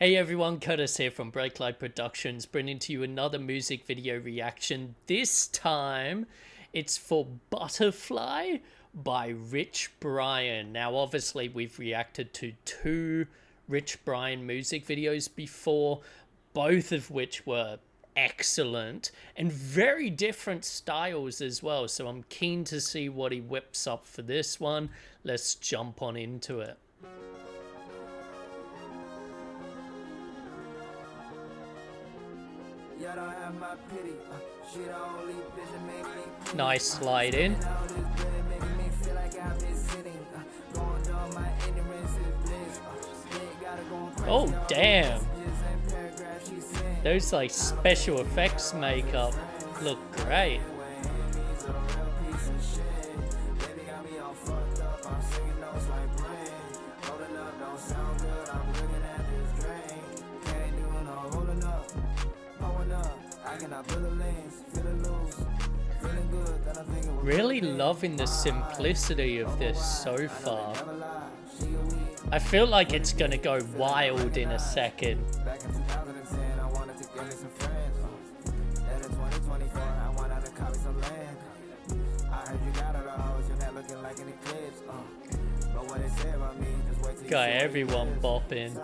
Hey everyone, Curtis here from Breaklight Productions, bringing to you another music video reaction. This time, it's for Butterfly by Rich Brian. Now, obviously, we've reacted to two Rich Brian music videos before, both of which were excellent and very different styles as well. So I'm keen to see what he whips up for this one. Let's jump on into it. Nice slide in. Oh, damn. Those like special effects makeup look great. Really loving the simplicity of this so far. I feel like it's gonna go wild in a second. Got everyone bopping.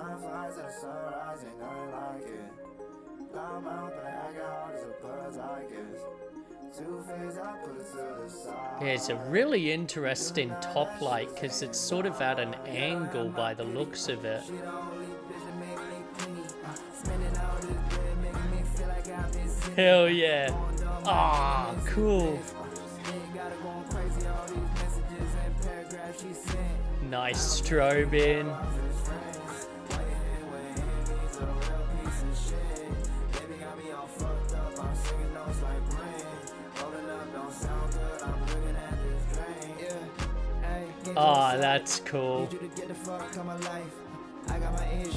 Yeah, it's a really interesting top light because it's sort of at an angle by the looks of it. Hell yeah. Ah, cool. Nice strobe in. Oh, that's cool. I got my issues.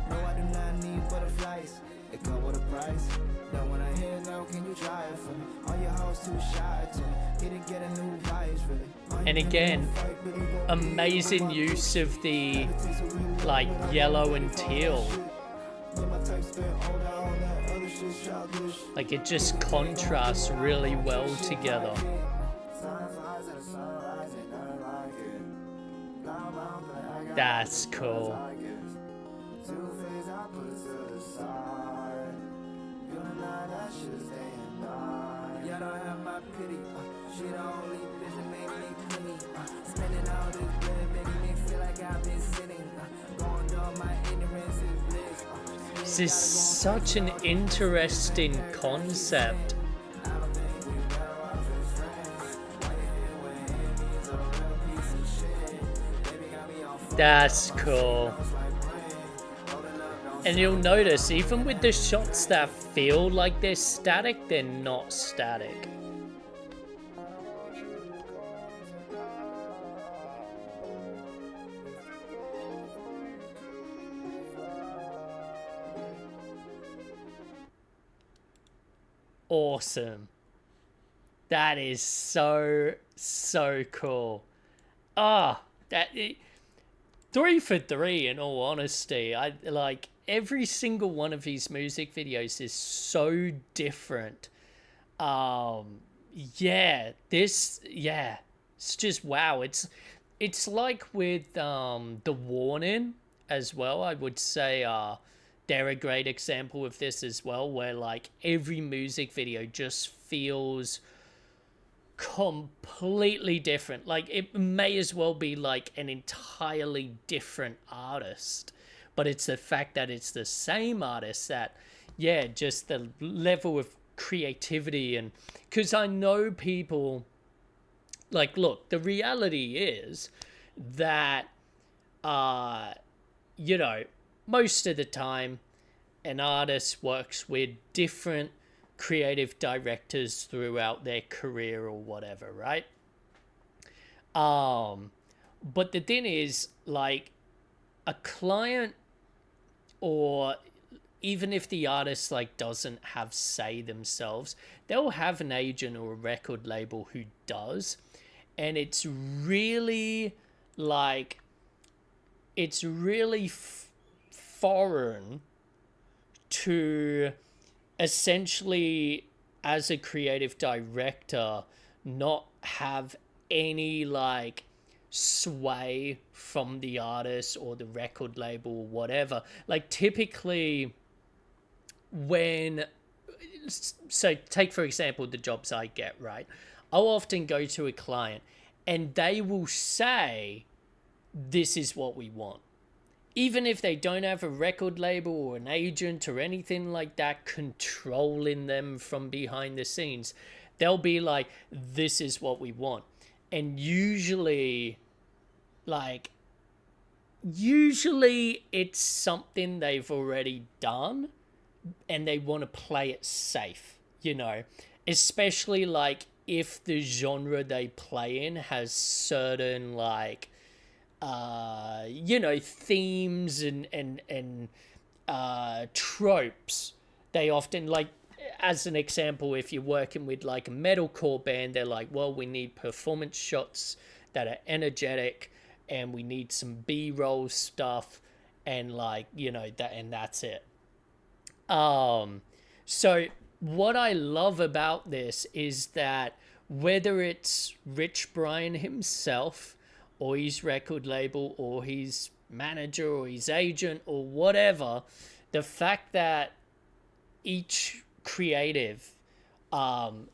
No, I do not need butterflies. It come with a price. Don't wanna hear no, can you try it for me? All your hoes too shy to didn't get a new vibes really. And again, amazing use of the like yellow and teal. Like it just contrasts really well together. That's cool. This is such an interesting concept. That's cool. And you'll notice, even with the shots that feel like they're static, they're not static. Awesome. That is so cool. Ah, that... 3 for 3 in all honesty. I like every single one of these music videos is so different. Yeah, it's just wow. It's like with The Warning as well. I would say they're a great example of this as well, where like every music video just feels completely different. Like it may as well be like an entirely different artist, but it's the fact that it's the same artist that, yeah, just the level of creativity. And because I know people like, look, the reality is that you know, most of the time an artist works with different creative directors throughout their career or whatever, right? But the thing is, like, a client, or even if the artist like doesn't have say themselves, they'll have an agent or a record label who does. And it's really like, it's really foreign to essentially, as a creative director, not have any like sway from the artist or the record label or whatever. Like typically when, so take for example the jobs I get, right? I'll often go to a client and they will say, this is what we want. Even if they don't have a record label or an agent or anything like that controlling them from behind the scenes, they'll be like, this is what we want. And usually, like, usually it's something they've already done and they want to play it safe, you know, especially like if the genre they play in has certain like you know, themes and tropes. They often like, as an example, if you're working with like a metalcore band, they're like, well, we need performance shots that are energetic and we need some B-roll stuff and like, you know, that, and that's it. So what I love about this is that whether it's Rich Brian himself or his record label or his manager or his agent or whatever, the fact that each creative, and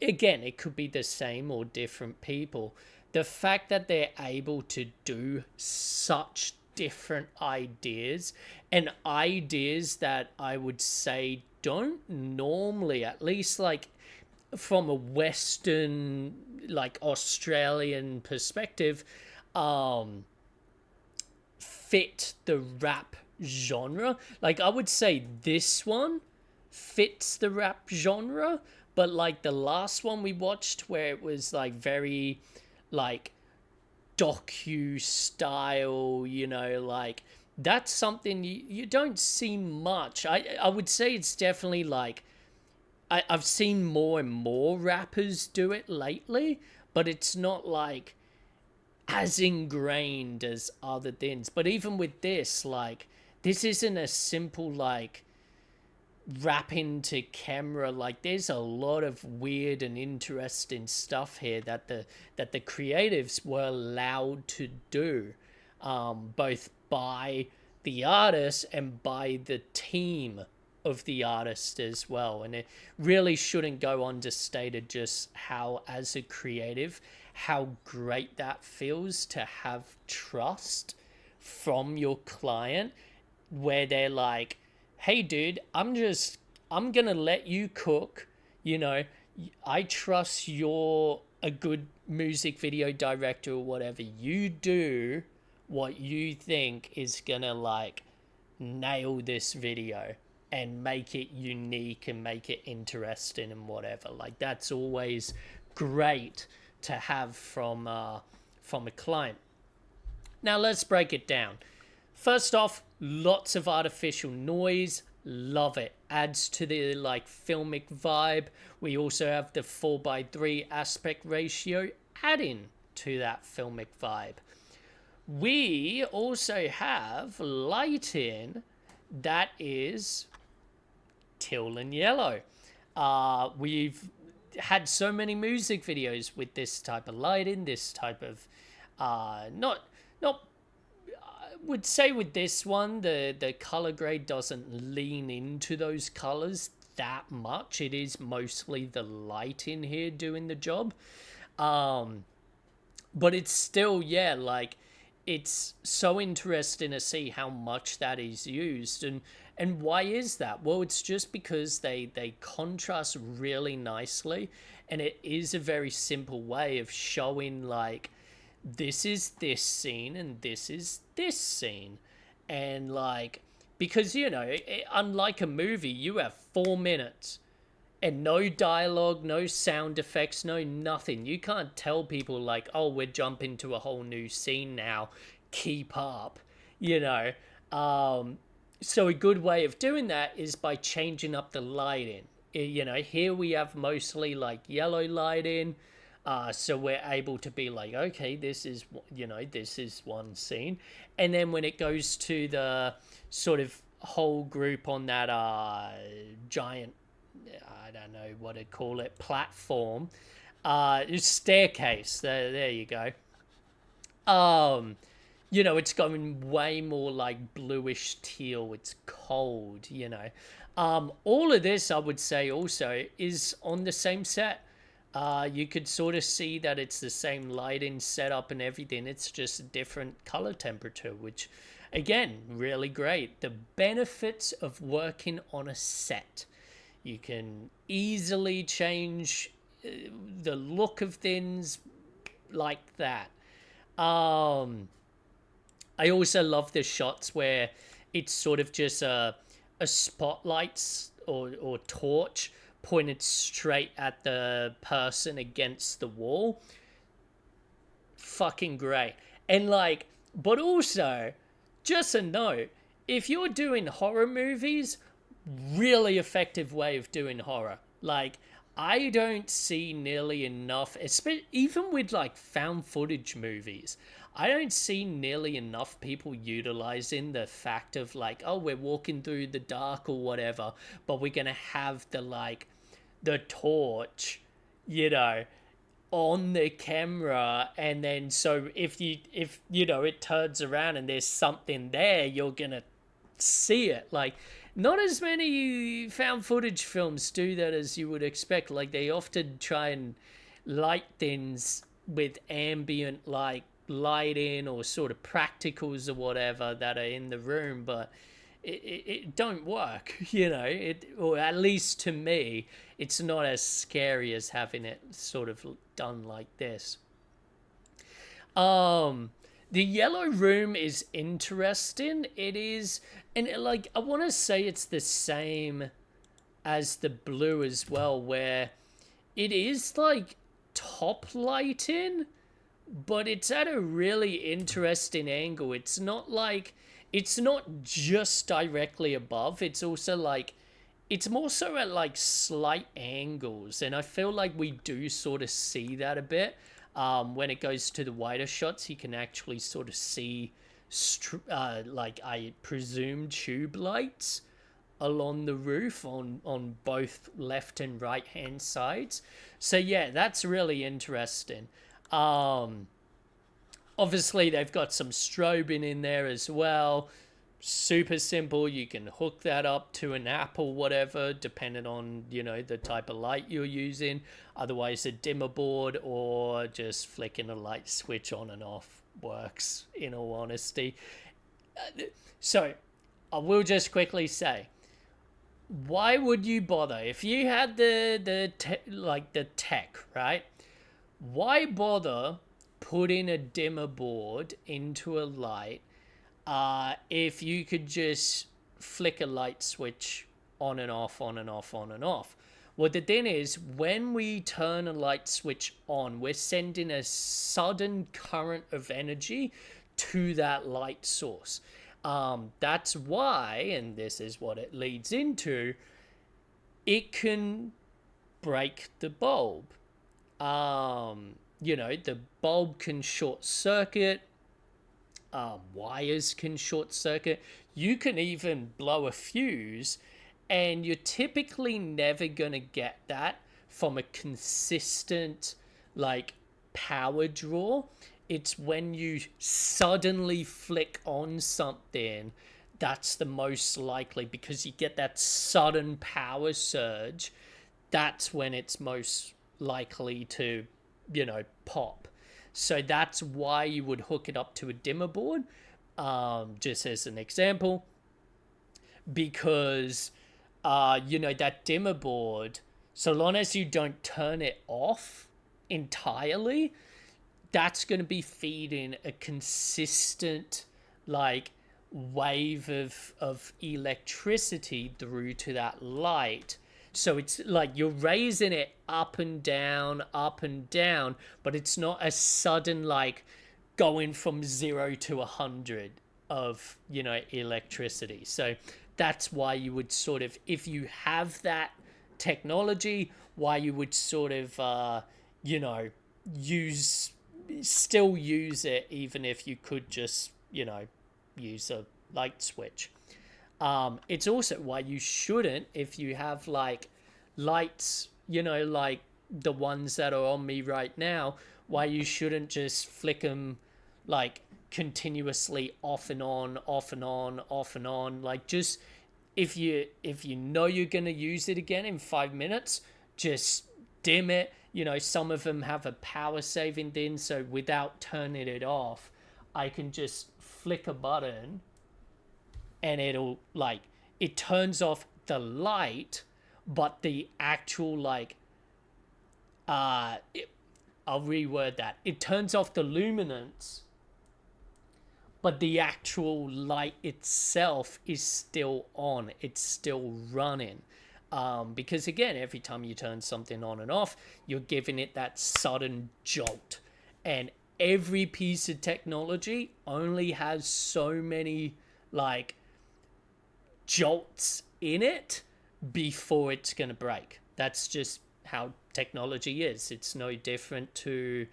again, it could be the same or different people, the fact that they're able to do such different ideas and ideas that I would say don't normally, at least like from a Western, like Australian perspective, fit the rap genre. Like I would say this one fits the rap genre, but like the last one we watched where it was like very like docu style, you know, like that's something you don't see much. I would say it's definitely like I've seen more and more rappers do it lately, but it's not like as ingrained as other things. But even with this, like this isn't a simple like rap into camera. Like there's a lot of weird and interesting stuff here that the creatives were allowed to do, both by the artist and by the team of the artist as well. And it really shouldn't go understated just how, as a creative, how great that feels to have trust from your client where they're like, hey dude, I'm gonna let you cook, you know, I trust you're a good music video director or whatever. You do what you think is gonna like nail this video and make it unique and make it interesting and whatever. Like that's always great to have from a client. Now let's break it down. First off, lots of artificial noise. Love it. Adds to the like filmic vibe. We also have the 4:3 aspect ratio, adding to that filmic vibe. We also have lighting that is teal and yellow. We've had so many music videos with this type of lighting, this type of not would say with this one the color grade doesn't lean into those colors that much. It is mostly the light in here doing the job, but it's still, yeah, like it's so interesting to see how much that is used. And why is that? Well, it's just because they contrast really nicely, and it is a very simple way of showing like this is this scene and this is this scene. And like, because you know, unlike a movie, you have 4 minutes and no dialogue, no sound effects, no nothing. You can't tell people like, oh, we're jumping to a whole new scene now, keep up, you know. So a good way of doing that is by changing up the lighting. You know, here we have mostly like yellow lighting. So we're able to be like, okay, this is, this is one scene. And then when it goes to the sort of whole group on that giant, I don't know what to call it, platform, staircase, there you go. Um, it's going way more like bluish teal. It's cold, all of this, I would say, also is on the same set. You could sort of see that it's the same lighting setup and everything. It's just a different color temperature, which, again, really great. The benefits of working on a set. You can easily change the look of things like that. Um, I also love the shots where it's sort of just a spotlight or torch pointed straight at the person against the wall. Fucking great. And like, but also, just a note, if you're doing horror movies, really effective way of doing horror. Like, I don't see nearly enough, even with like found footage movies. I don't see nearly enough people utilizing the fact of like, oh, we're walking through the dark or whatever, but we're gonna have the torch, you know, on the camera, and then so if it turns around and there's something there, you're gonna see it. Like, not as many found footage films do that as you would expect. Like, they often try and light things with ambient like lighting or sort of practicals or whatever that are in the room, but it don't work. Or at least to me, it's not as scary as having it sort of done like this. um the yellow room is interesting. It is, and like, I want to say it's the same as the blue as well, where it is like top lighting, but it's at a really interesting angle. It's not just directly above. It's also like, it's more so at like slight angles, and I feel like we do sort of see that a bit. When it goes to the wider shots, you can actually sort of see, like, I presume, tube lights along the roof on both left and right hand sides. So yeah, that's really interesting. Um, Obviously, they've got some strobing in there as well. Super simple. You can hook that up to an app or whatever, depending on, the type of light you're using. Otherwise, a dimmer board or just flicking a light switch on and off works, in all honesty. So, I will just quickly say, why would you bother if you had the tech, right? Why bother putting a dimmer board into a light if you could just flick a light switch on and off, on and off, on and off? Well, the thing is, when we turn a light switch on, we're sending a sudden current of energy to that light source. That's why, and this is what it leads into, it can break the bulb. The bulb can short circuit, wires can short circuit. You can even blow a fuse, and you're typically never going to get that from a consistent, like, power draw. It's when you suddenly flick on something that's the most likely, because you get that sudden power surge. That's when it's most likely to, pop. So that's why you would hook it up to a dimmer board, just as an example, because, that dimmer board, so long as you don't turn it off entirely, that's going to be feeding a consistent, like, wave of electricity through to that light. So it's like you're raising it up and down, but it's not a sudden, like, going from 0 to 100 of, electricity. So that's why you would sort of, if you have that technology, why you would sort of, still use it, even if you could just, use a light switch. It's also why you shouldn't, if you have like lights, like the ones that are on me right now, why you shouldn't just flick them like continuously off and on, off and on, off and on. Like, just if you know you're going to use it again in 5 minutes, just dim it. Some of them have a power saving thing, so without turning it off, I can just flick a button and it'll like, it turns off the light, but the actual like I'll reword that. It turns off the luminance, but the actual light itself is still on. It's still running. Because again, every time you turn something on and off, you're giving it that sudden jolt. And every piece of technology only has so many like jolts in it before it's going to break. That's just how technology is. It's no different to,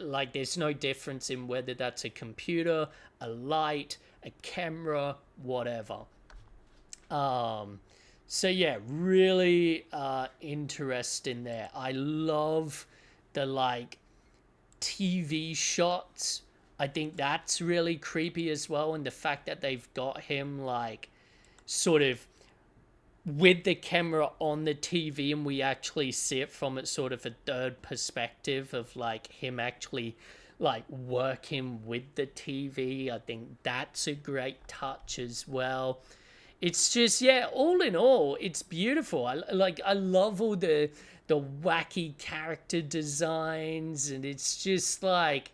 like, there's no difference in whether that's a computer, a light, a camera, whatever. So yeah, really interesting there. I love the like TV shots. I think that's really creepy as well, and the fact that they've got him like sort of with the camera on the TV, and we actually see it from it sort of a third perspective of like him actually like working with the TV. I think that's a great touch as well. It's just, yeah, all in all, it's beautiful. I love all the wacky character designs, and it's just like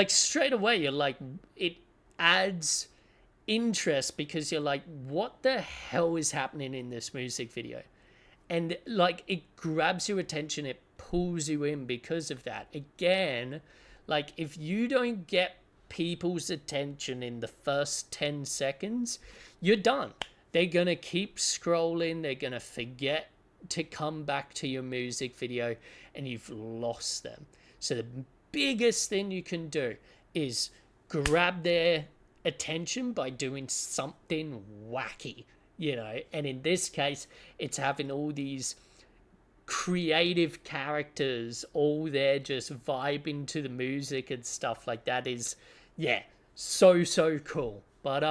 straight away you're like, it adds interest because you're like, what the hell is happening in this music video? And like, it grabs your attention, it pulls you in because of that. Again, like, if you don't get people's attention in the first 10 seconds, you're done. They're gonna keep scrolling, they're gonna forget to come back to your music video, and you've lost them. So the biggest thing you can do is grab their attention by doing something wacky, and in this case, it's having all these creative characters all there just vibing to the music and stuff like that. Is, yeah, so cool. But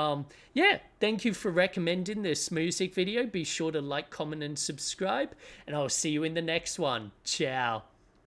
yeah, thank you for recommending this music video. Be sure to like, comment, and subscribe, and I'll see you in the next one. Ciao.